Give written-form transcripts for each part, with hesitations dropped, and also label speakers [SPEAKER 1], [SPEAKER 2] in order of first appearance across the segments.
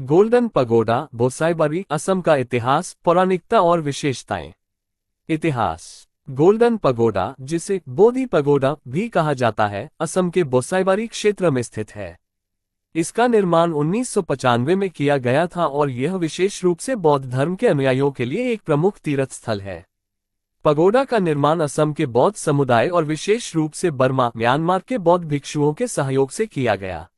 [SPEAKER 1] Golden pagoda बोसाईबारी Assam का इतिहास, पौराणिकता और विशेषताएं। इतिहास। गोल्डन पगोडा, जिसे बोधि पगोडा भी कहा जाता है, असम के बोसाईबारी क्षेत्र में स्थित है। इसका निर्माण 1995 में किया गया था और यह विशेष रूप से बौद्ध धर्म के अनुयायियों के लिए एक प्रमुख तीर्थ स्थल है। पगोडा का निर्माण असम के बौद्ध समुदाय और विशेष रूप से बर्मा, म्यांमार के बौद्ध भिक्षुओं के सहयोग से किया गया।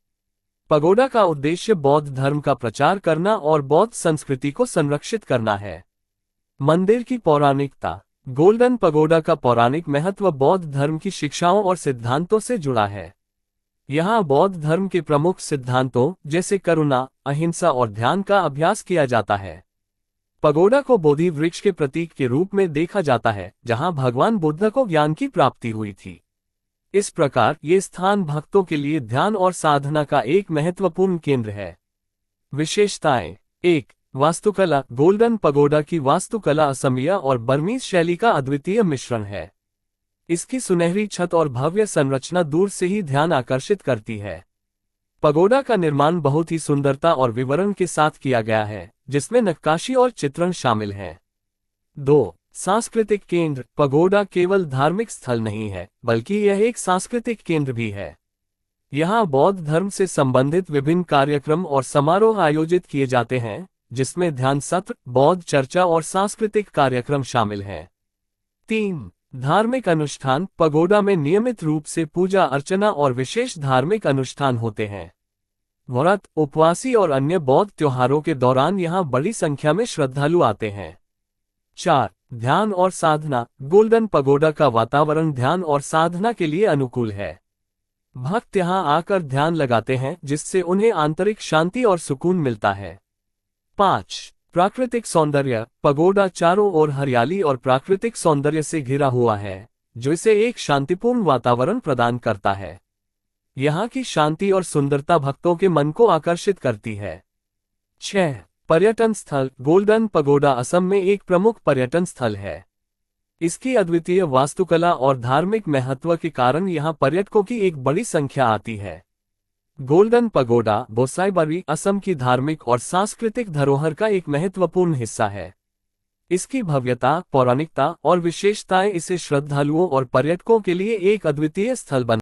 [SPEAKER 1] पगोडा का उद्देश्य बौद्ध धर्म का प्रचार करना और बौद्ध संस्कृति को संरक्षित करना है। मंदिर की पौराणिकता। गोल्डन पगोडा का पौराणिक महत्व बौद्ध धर्म की शिक्षाओं और सिद्धांतों से जुड़ा है। यहाँ बौद्ध धर्म के प्रमुख सिद्धांतों जैसे करुणा, अहिंसा और ध्यान का अभ्यास किया जाता है। पगोडा को बोधि वृक्ष के प्रतीक के रूप में देखा जाता है, जहाँ भगवान बुद्ध को ज्ञान की प्राप्ति हुई थी। इस प्रकार ये स्थान भक्तों के लिए ध्यान और साधना का एक महत्वपूर्ण केंद्र है। विशेषताएं। 1. वास्तुकला। गोल्डन पगोडा की वास्तुकला असमिया और बर्मीज शैली का अद्वितीय मिश्रण है। इसकी सुनहरी छत और भव्य संरचना दूर से ही ध्यान आकर्षित करती है। पगोडा का निर्माण बहुत ही सुंदरता और विवरण के साथ किया गया है, जिसमें नक्काशी और चित्रण शामिल हैं। 2. सांस्कृतिक केंद्र। पगोडा केवल धार्मिक स्थल नहीं है, बल्कि यह एक सांस्कृतिक केंद्र भी है। यहाँ बौद्ध धर्म से संबंधित विभिन्न कार्यक्रम और समारोह आयोजित किए जाते हैं, जिसमें ध्यान सत्र, बौद्ध चर्चा और सांस्कृतिक कार्यक्रम शामिल हैं। 3. धार्मिक अनुष्ठान। पगोडा में नियमित रूप से पूजा अर्चना और विशेष धार्मिक अनुष्ठान होते हैं। व्रत, उपवासी और अन्य बौद्ध त्योहारों के दौरान यहाँ बड़ी संख्या में श्रद्धालु आते हैं। 4. ध्यान और साधना। गोल्डन पगोडा का वातावरण ध्यान और साधना के लिए अनुकूल है। भक्त यहाँ आकर ध्यान लगाते हैं, जिससे उन्हें आंतरिक शांति और सुकून मिलता है। 5. प्राकृतिक सौंदर्य। पगोडा चारों ओर हरियाली और प्राकृतिक सौंदर्य से घिरा हुआ है, जो इसे एक शांतिपूर्ण वातावरण प्रदान करता है। यहाँ की शांति और सुंदरता भक्तों के मन को आकर्षित करती है। 6. पर्यटन स्थल। गोल्डन पगोडा असम में एक प्रमुख पर्यटन स्थल है। इसकी अद्वितीय वास्तुकला और धार्मिक महत्व के कारण यहाँ पर्यटकों की एक बड़ी संख्या आती है। गोल्डन पगोडा बोसाईबारी असम की धार्मिक और सांस्कृतिक धरोहर का एक महत्वपूर्ण हिस्सा है। इसकी भव्यता, पौराणिकता और विशेषताएं इसे श्रद्धालुओं और पर्यटकों के लिए एक अद्वितीय स्थल बना